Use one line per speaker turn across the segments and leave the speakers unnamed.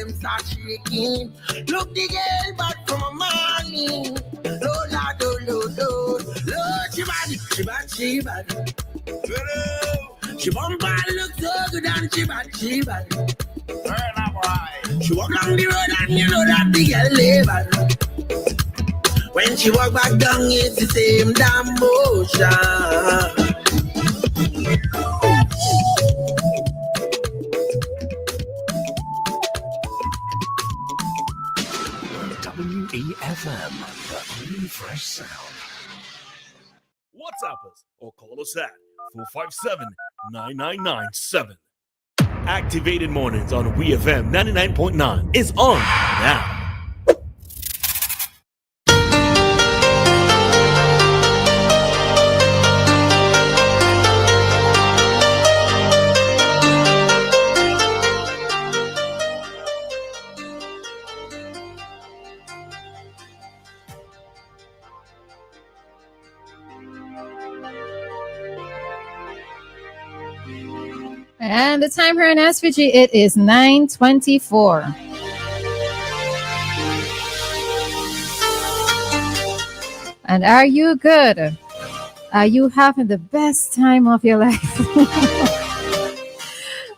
them start shaking. Look the girl back from a morning. Lord, Lord, Lord, Lord, Lord, she bad. She bumper look so good and she bad. She walk down the road and you know that the girl live bad. When she walk back down, it's the same damn motion.
WEFM, the new fresh sound.
WhatsApp us or call us at 457-9997. Activated Mornings on WEFM 99.9 is on now.
And the time here in SVG, it is 9:24. And are you good? Are you having the best time of your life?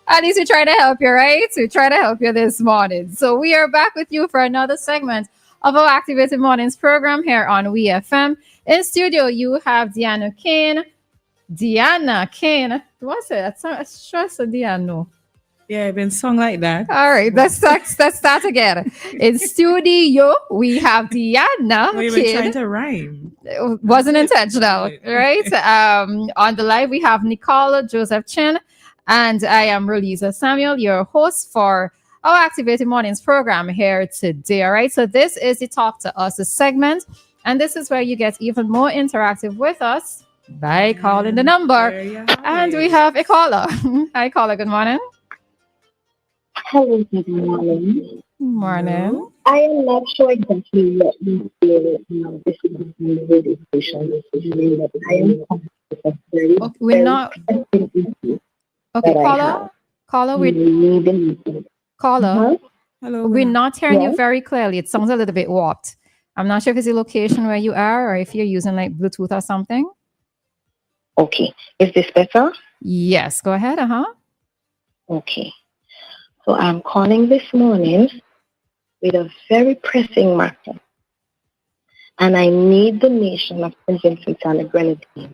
At least we try to help you, right? We try to help you this morning. So we are back with you for another segment of our Activated Mornings program here on WEFM. In studio, you have Dianna, Cain. What's it? It's just a Dianna.
Yeah, been sung like that.
All right, let's start again. In studio, we have Dianna.
We were trying to rhyme.
It wasn't intentional, right? On the live, we have Nicole Joseph Chin, and I am Roleza Samuel, your host for our Activated Mornings program here today. All right, so this is the Talk to Us segment, and this is where you get even more interactive with us by calling the number. And we have a caller. Hi, caller. Good morning.
Hello, good morning.
Morning.
I am not sure exactly what you feel this is the radio station. But I am very,
we're not. Okay, caller. Caller, caller.
Hello.
We're not hearing you very clearly. It sounds a little bit warped. I'm not sure if it's the location where you are or if you're using like Bluetooth or something.
Okay. Is this better?
Yes. Go ahead.
Okay. So I'm calling this morning with a very pressing matter. And I need the nation of St. Vincent and the Grenadines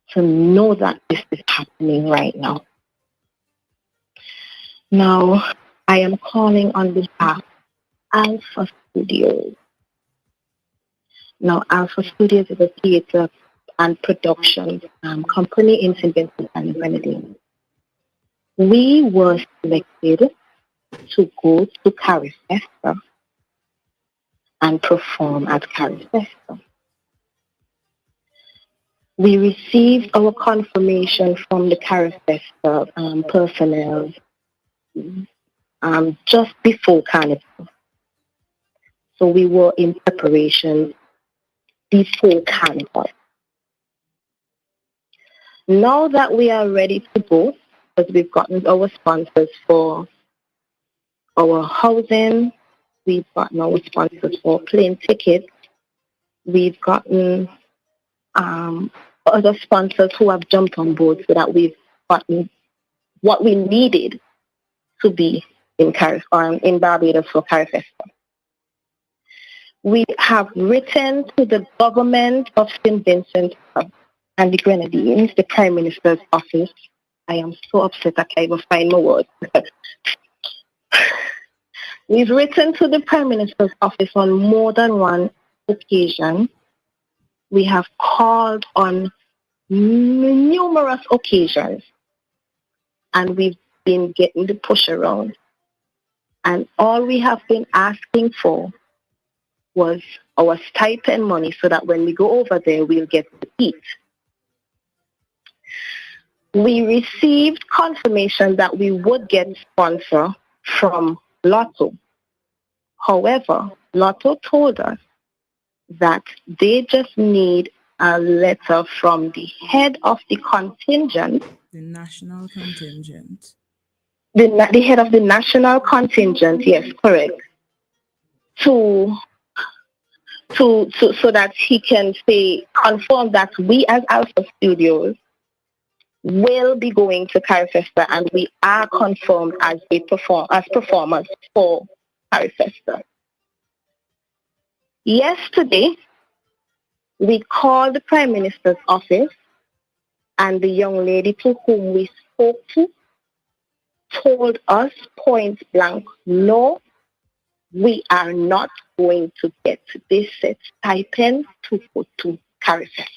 to know that this is happening right now. Now, I am calling on behalf of Alpha Studios. Now, Alpha Studios is a theater and production company in St. Vincent and the Grenadines. We were selected to go to Carifesta and perform at Carifesta. We received our confirmation from the Carifesta personnel just before Carnival. So we were in preparation before Carnival. Now that we are ready to go, because we've gotten our sponsors for our housing, we've gotten our sponsors for plane tickets, we've gotten other sponsors who have jumped on board so that we've gotten what we needed to be in Barbados for Carifesta. We have written to the government of St. Vincent and the Grenadines, the Prime Minister's office. I am so upset I can't even find my words. We've written to the Prime Minister's office on more than one occasion. We have called on numerous occasions, and we've been getting the push around. And all we have been asking for was our stipend money so that when we go over there, we'll get to eat. We received confirmation that we would get sponsor from Lotto. However, Lotto told us that they just need a letter from the head of the contingent.
The national contingent.
the head of the national contingent, yes, correct, to so that he can say confirm that we as Alpha Studios will be going to Carifesta and we are confirmed as performers for Carifesta. Yesterday, we called the Prime Minister's office, and the young lady to whom we spoke to told us point blank, no, we are not going to get this set stipend to go to Carifesta.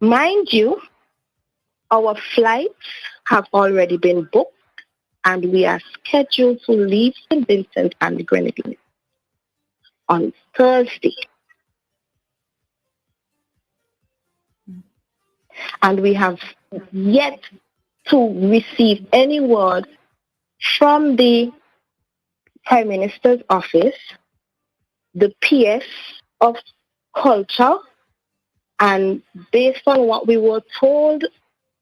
Mind you, our flights have already been booked and we are scheduled to leave St. Vincent and the Grenadines on Thursday. And we have yet to receive any word from the Prime Minister's office, the PS of Culture, and based on what we were told,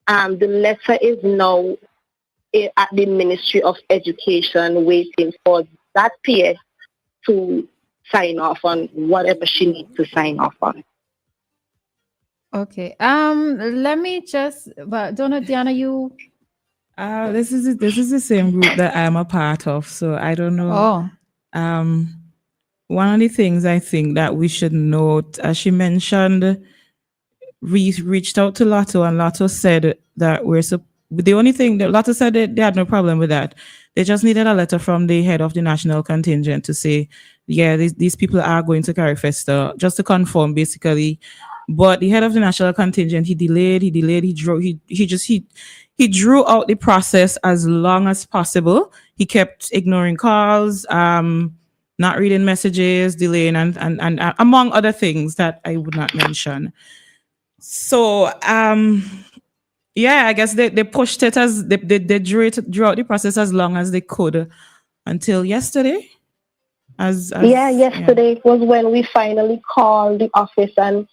the letter is now at the Ministry of Education waiting for that PS to sign off on whatever she needs to sign off on.
Okay. Let me just. But don't know, Dianna, you.
This is the same group that I'm a part of, so I don't know.
Oh.
One of the things I think that we should note, as she mentioned, we reached out to Lotto, and Lotto said that the only thing that Lotto said that they had no problem with that. They just needed a letter from the head of the national contingent to say, yeah, these people are going to Carifesta, just to confirm basically. But the head of the national contingent, he delayed, he drew out the process as long as possible. He kept ignoring calls, not reading messages, delaying, and among other things that I would not mention. So, yeah, I guess they pushed it as they drew out the process as long as they could until yesterday.
Yesterday was when we finally called the office, and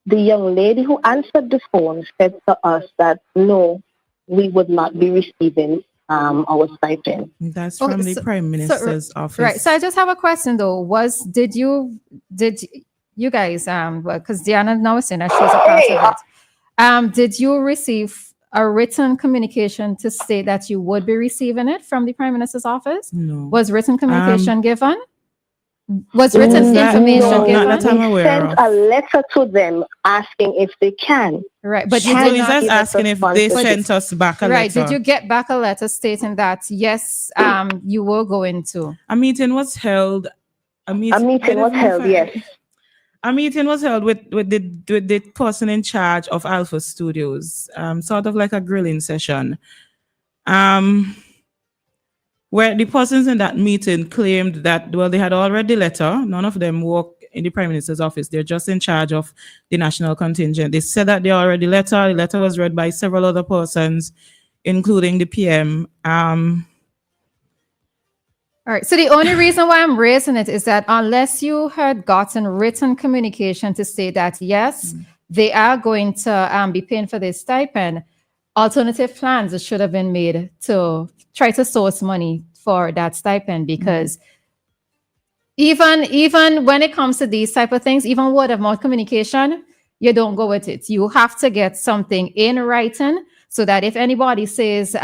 the young lady who answered the phone said to us that no, we would not be receiving our stipend.
That's from the Prime Minister's office.
Right. So I just have a question though. Did you guys because Dianna now is saying that she's a part of it. Did you receive a written communication to state that you would be receiving it from the Prime Minister's office?
No.
Was written communication given? Was written information given?
That I'm aware
sent a letter to them asking if they can.
Right, but
you did not asking if they sent us back a letter.
Right, did you get back a letter stating that yes, you were going to?
A meeting was held.
Yes.
A meeting was held with the person in charge of Alpha Studios, sort of like a grilling session. Where the persons in that meeting claimed that, well, they had already letter. None of them work in the Prime Minister's office. They're just in charge of the national contingent. They said that they already letter. The letter was read by several other persons, including the PM.
All right. So the only reason why I'm raising it is that unless you had gotten written communication to say that, yes, they are going to be paying for this stipend, alternative plans should have been made to try to source money for that stipend, because even when it comes to these type of things, even word of mouth communication, you don't go with it. You have to get something in writing so that if anybody says,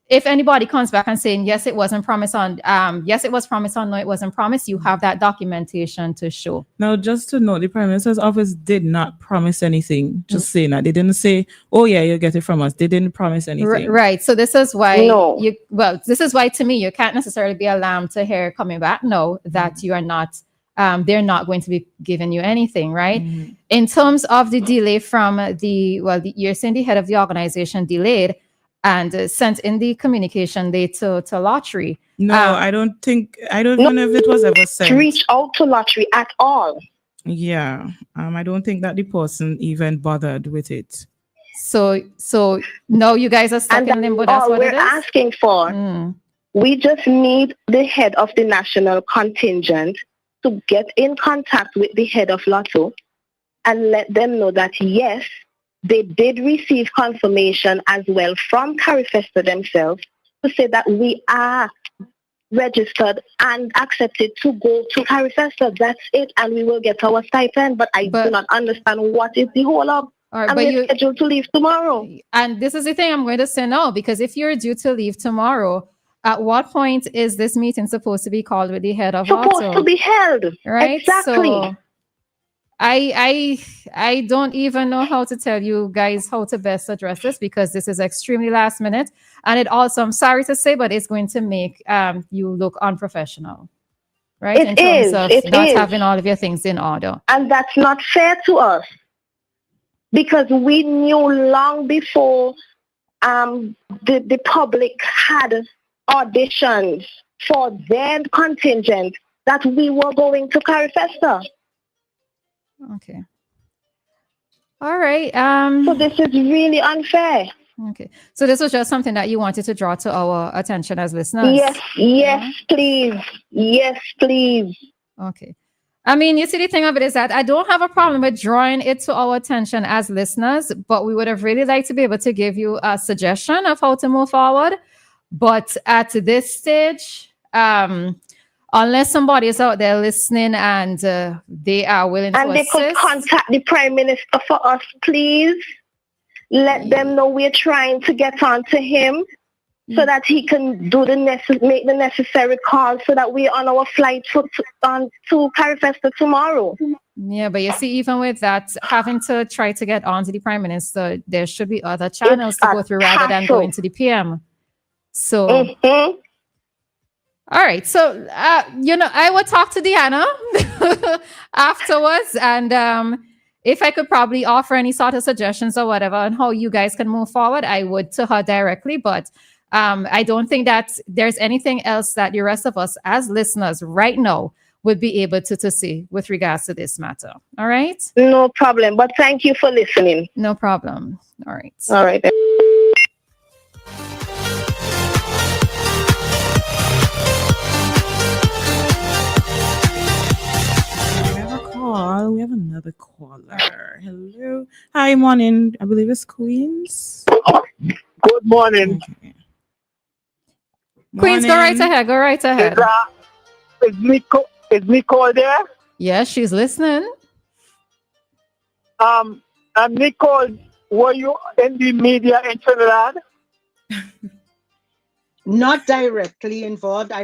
if anybody comes back and saying, yes, it wasn't promised on, yes, it was promised on, no, it wasn't promised, you have that documentation to show.
Now, just to note, the Prime Minister's office did not promise anything. Just saying that. They didn't say, oh, yeah, you'll get it from us. They didn't promise anything.
Right. So this is why this is why to me, you can't necessarily be alarmed to hear coming back. No, that you are not, they're not going to be giving you anything, right? In terms of the delay from you're saying the head of the organization delayed and sent in the communication date to Lottery.
No, I don't know if it was ever sent.
Reach out to Lottery at all.
Yeah. I don't think that the person even bothered with it.
So no, you guys are stuck in limbo. That's what
we're asking for. We just need the head of the national contingent to get in contact with the head of Lotto and let them know that yes, they did receive confirmation as well from Carifesta themselves to say that we are registered and accepted to go to Carifesta. That's it, and we will get our stipend. But I do not understand what is the whole up.
All right,
and
but
we're scheduled to leave tomorrow.
And this is the thing I'm going to say now, because if you're due to leave tomorrow, at what point is this meeting supposed to be called with the head of
Supposed to be held.
Right?
Exactly.
So I don't even know how to tell you guys how to best address this, because this is extremely last minute, and it also, I'm sorry to say, but it's going to make you look unprofessional, right?
It
in terms
is.
of
It
not
is.
having all of your things in order.
And that's not fair to us, because we knew long before the public had auditions for their contingent that we were going to Carifesta.
Okay. All right.
So this is really unfair.
Okay. So this was just something that you wanted to draw to our attention as listeners.
Yes, please. Yes, please.
Okay. I mean, you see, the thing of it is that I don't have a problem with drawing it to our attention as listeners, but we would have really liked to be able to give you a suggestion of how to move forward. But at this stage, unless somebody is out there listening and they are willing to assist.
And they could contact the Prime Minister for us, please. Let them know we're trying to get on to him so that he can do make the necessary calls so that we're on our flight to Carifesta tomorrow.
Yeah, but you see, even with that, having to try to get on to the Prime Minister, there should be other channels to go through rather than going to the PM. So... All right. So, I would talk to Dianna afterwards. And if I could probably offer any sort of suggestions or whatever on how you guys can move forward, I would to her directly. But I don't think that there's anything else that the rest of us as listeners right now would be able to see with regards to this matter. All right?
No problem. But thank you for listening.
No problem. All right.
All right.
We have another caller. Hello. Hi, morning. I believe it's Queens.
Good morning.
Okay.
Queens, go right ahead. Go right ahead.
Is Nicole there?
Yes, she's listening.
Nicole, were you in the media in Trinidad?
Not directly involved. I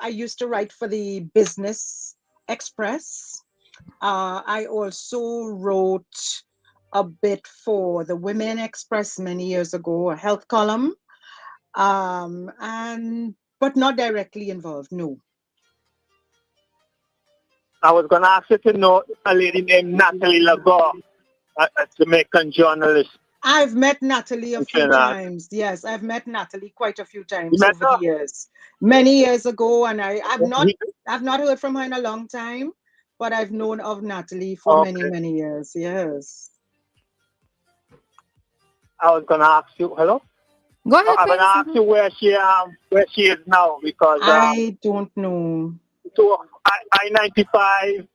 used to write for the Business Express. I also wrote a bit for the Women Express many years ago, a health column, but not directly involved, no.
I was going to ask you to know a lady named Natalie Lagore, a Jamaican journalist.
I've met Natalie a few times. Yes, I've met Natalie quite a few times over the years. Many years ago, and I've not heard from her in a long time. But I've known of Natalie for many years. Yes.
I was gonna ask you. Hello.
Go ahead.
I'm gonna ask you where she is now, because
I don't know.
So I-95,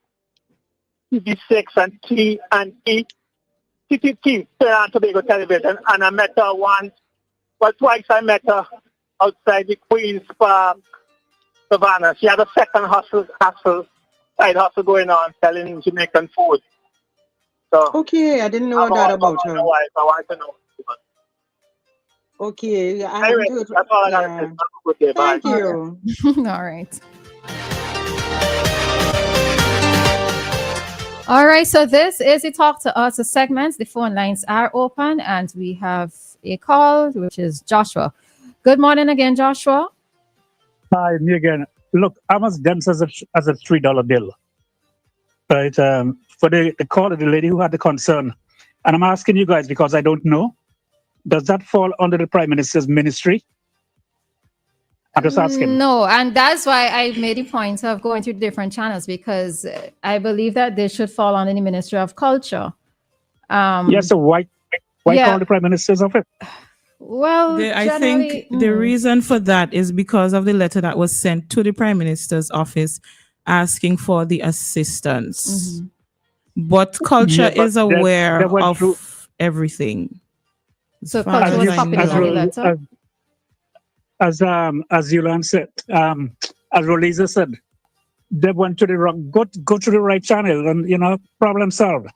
TV6 and T and E, TTT, Trinidad Tobago Television, and I met her twice. I met her outside the Queen's Park, Savannah. She had a second side hustle going on, selling Jamaican food. So
okay, I didn't know that about her.
I want to know.
Okay,
anyway, that's all I got to say. Have a good day.
Thank
Bye.
you.
All right. All right, so this is the Talk to Us segment. The phone lines are open, and we have a call, which is Joshua. Good morning again, Joshua.
Hi, me again. Look, I'm as dense as a $3 bill. Right? For the call of the lady who had the concern. And I'm asking you guys because I don't know. Does that fall under the Prime Minister's ministry? I'm just asking.
No, and that's why I made a point of going through different channels, because I believe that they should fall under the Ministry of Culture.
Yes, so why call the Prime Minister's office?
Well,
I think the reason for that is because of the letter that was sent to the Prime Minister's office asking for the assistance. But culture is aware of everything.
So
far
culture
as
was
I
copied in
know.
the letter.
As Yulan said, as Roleza said, they went to the wrong, go to the right channel, and problem solved.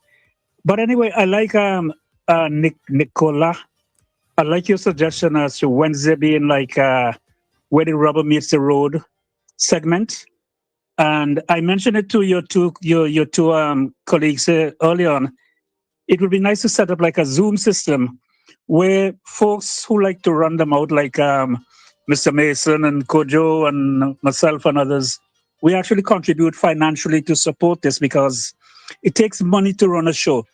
But anyway, I like Nicola. I like your suggestion as to Wednesday being like where the rubber meets the road segment. And I mentioned it to your two colleagues early on. It would be nice to set up like a Zoom system where folks who like to run them out, like Mr. Mason and Kojo and myself and others, we actually contribute financially to support this because it takes money to run a show.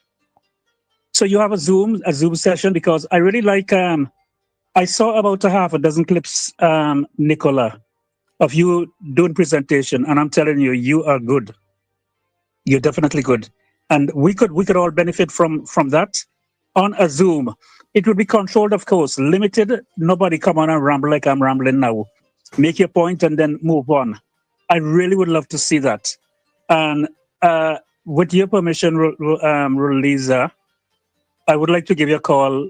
So you have a Zoom session, because I really like, I saw about a half a dozen clips, Nicola, of you doing presentation, and I'm telling you, you are good. You're definitely good. And we could all benefit from that on a Zoom. It would be controlled, of course, limited. Nobody come on and ramble like I'm rambling now. Make your point and then move on. I really would love to see that. And with your permission, Roleza, I would like to give you a call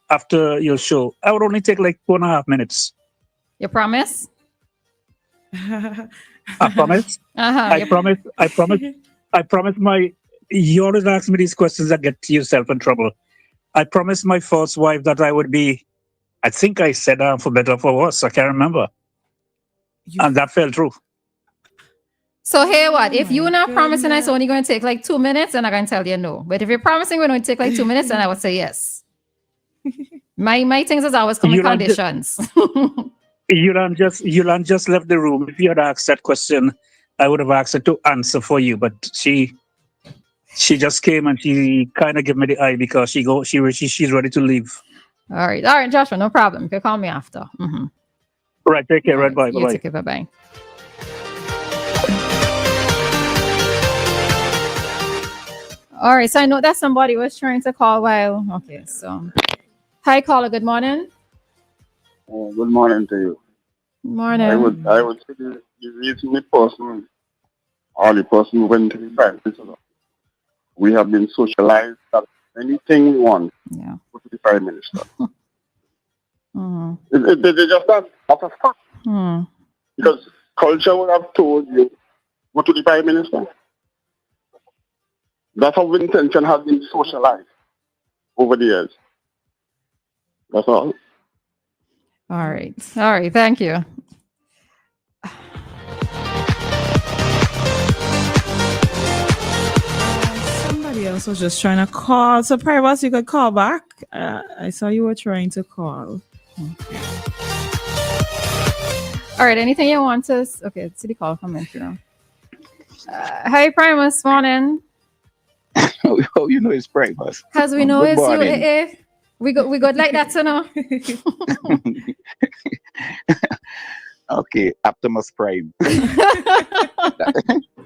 after your show. I would only take like 2.5 minutes.
You promise?
I promise.
Uh-huh.
I promise you always ask me these questions that get yourself in trouble. I promised my first wife that I would be, I think I said for better or for worse, I can't remember. And that fell through.
So here what? If
my
you're not promising it's
goodness.
only going to take like 2 minutes, then I can tell you no. But if you're promising we're going to take like 2 minutes, then I would say yes. My things is always come with conditions.
Yulan just left the room. If you had asked that question, I would have asked her to answer for you. But she just came and she kind of gave me the eye because she's ready to leave.
All right, Joshua, no problem. You can call me after. Mm-hmm.
Right, take care. Right, bye.
You take care. Bye-bye. All right, so I know that somebody was trying to call while. Okay, so hi, caller. Good morning.
Good morning to you.
Good morning.
I would say the reason person or the person who went to the prime minister, we have been socialized that anything we want, go to the prime minister. They just done. That's a fact. Because culture would have told you, go to the prime minister. That's how intention has been socialized over the years. That's all.
All right. Thank you.
Somebody else was just trying to call. So, Paribas, you could call back. I saw you were trying to call. Okay.
All right. Anything you want to? Okay. See the call coming through. Hi, Primus. Morning.
Oh, you know it's Primus.
Because we know it's you. We got like that, you know.
Okay, Optimus Prime.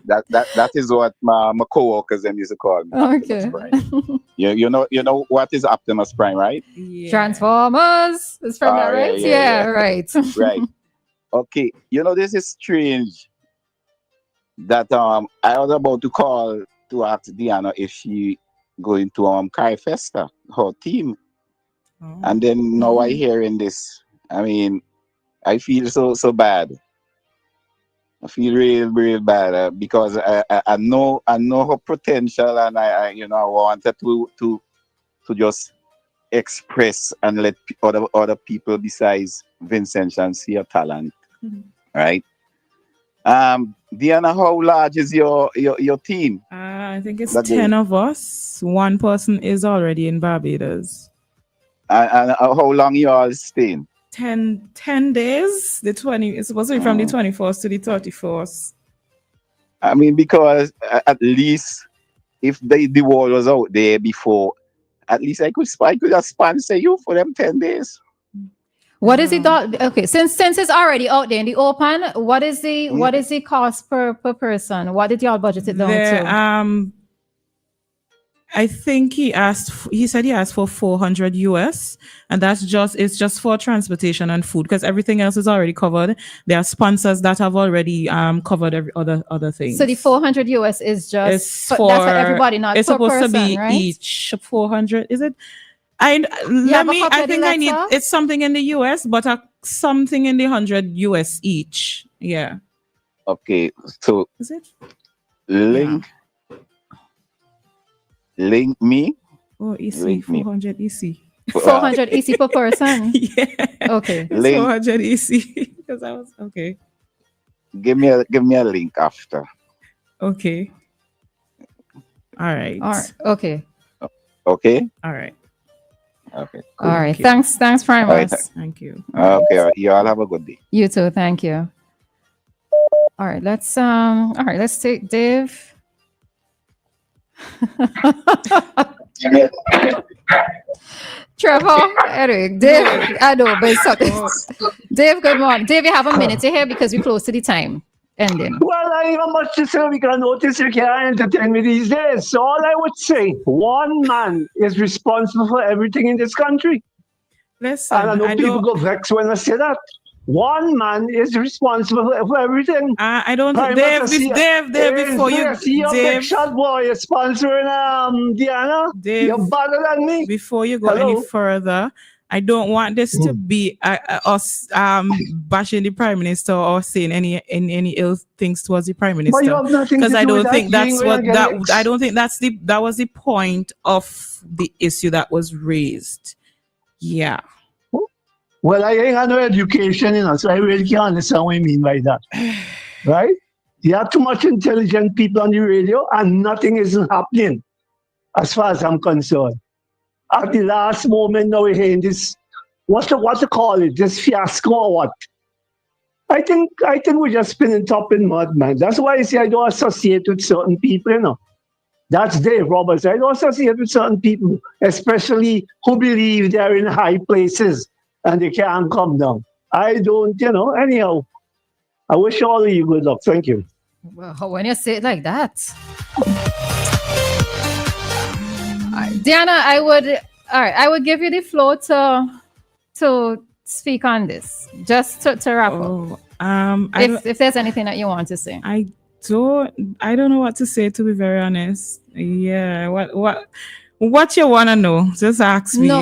that is what my co-workers them used to call me.
Okay.
Prime. You know what is Optimus Prime, right?
Yeah. Transformers. It's from that, right? Yeah, right.
Right. Okay. This is strange. That I was about to call to ask Dianna if she going to Kai Festa, her team. And then now I hearing this. I mean, I feel so bad. I feel real bad because I know her potential, and I wanted to just express and let other people besides Vincent and see her talent, right? Dianna, how large is your team?
I think it's 10 of us. One person is already in Barbados.
And how long you all staying?
10 days. It's supposed to be from the 21st to the 31st.
I mean, because at least if the wall was out there before, at least I could just sponsor you for them 10 days.
What is it? Okay, since it's already out there in the open, what is the cost per person? What did y'all budget it down to?
I think he said he asked for 400 US, and it's just for transportation and food, because everything else is already covered. There are sponsors that have already covered every other things.
So the 400 US is just
It's
that's for everybody, not
it's
per
supposed
person,
to be
right?
each 400, is it? I think I need it's something in the US, but something in the 100 US each. Yeah.
Okay, so
Is it?
link me.
Oh, EC,
Link me.
400 EC.
400 EC per person.
Yeah.
Okay.
It's 400 EC because I was okay.
Give me a link after.
Okay. All right.
Okay.
Okay.
All right.
Okay.
Cool. All right. Thanks, Primus.
Thank you.
Okay. You all have a good day.
You too. Thank you. All right. Let's take Dave. Trevor, anyway, Dave, I know, but it's something. Dave, good morning. Dave, you have a minute here because we're close to the time ending.
Well, I ain't much to say because I notice you can't entertain me these days. So all I would say, one man is responsible for everything in this country.
Listen,
and I know people go vexed when I say that. One man is responsible for everything.
I don't think Dave, before you
see your big shot boy, you're sponsoring Dianna.
Dave,
you're better than me.
Before you go any further, I don't want this to be us bashing the Prime Minister or saying any ill things towards the Prime Minister, because I don't think that's what I don't think that was the point of the issue that was raised. Yeah.
Well, I ain't got no education, so I really can't understand what you mean by that. Right? You have too much intelligent people on the radio and nothing isn't happening, as far as I'm concerned. At the last moment, now we're hearing this, what to call it, this fiasco or what? I think we're just spinning top in mud, man. That's why I say I don't associate with certain people, That's Dave Roberts. I don't associate with certain people, especially who believe they're in high places and they can't come down. I don't, anyhow. I wish all of you good luck. Thank you.
Well, when you say it like that. Dianna, I would give you the floor to speak on this. Just to wrap up. If there's anything that you want to say.
I don't know what to say, to be very honest. Yeah. What you want to know? Just ask me.
No,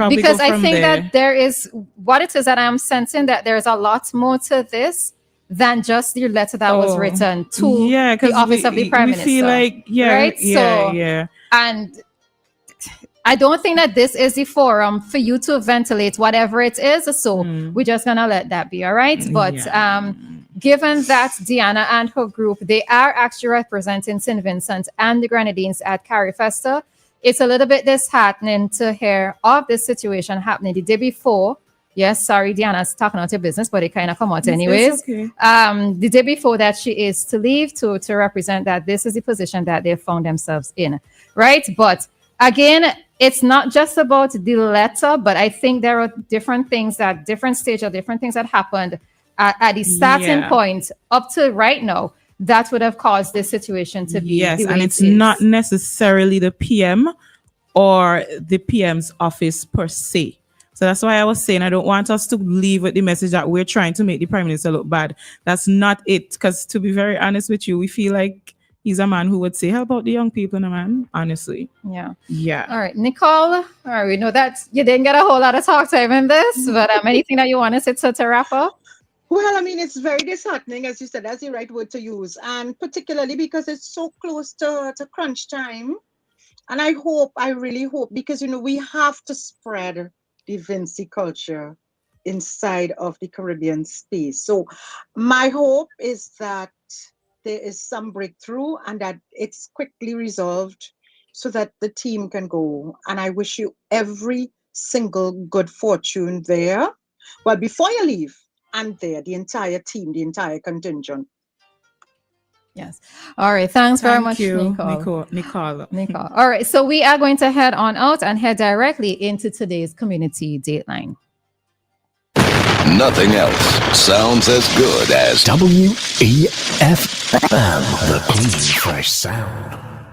because I think that there is what it is that I'm sensing, that there's a lot more to this than just the letter that was written to the office of the Prime Minister.
Feel like,
and I don't think that this is the forum for you to ventilate whatever it is. So we're just gonna let that be, all right? But given that Dianna and her group, they are actually representing St. Vincent and the Grenadines at Carifesta, it's a little bit disheartening to hear of this situation happening the day before. Yes, sorry, Dianna's talking out your business, but it kind of come out anyways.
Okay.
The day before that she is to leave to represent that this is the position that they found themselves in, right? But again, it's not just about the letter, but I think there are different things at different stages, different things that happened at the starting point up to right now that would have caused this situation to be.
Yes, and it's not necessarily the PM or the PM's office per se. So that's why I was saying I don't want us to leave with the message that we're trying to make the Prime Minister look bad. That's not it. Because to be very honest with you, we feel like he's a man who would say, help out the young people, man, honestly.
Yeah.
All
right, Nicole. All right, we know that you didn't get a whole lot of talk time in this, but anything that you want to say to wrap up?
Well, I mean, it's very disheartening, as you said, that's the right word to use. And particularly because it's so close to crunch time. And I really hope, because, we have to spread the Vinci culture inside of the Caribbean space. So my hope is that there is some breakthrough and that it's quickly resolved so that the team can go. And I wish you every single good fortune there. Well, before you leave, and there, the entire team, the entire contingent.
Yes. All right. Thanks very much, Nicole. All right. So we are going to head on out and head directly into today's community dateline.
Nothing else sounds as good as WEFM, the clean, fresh sound.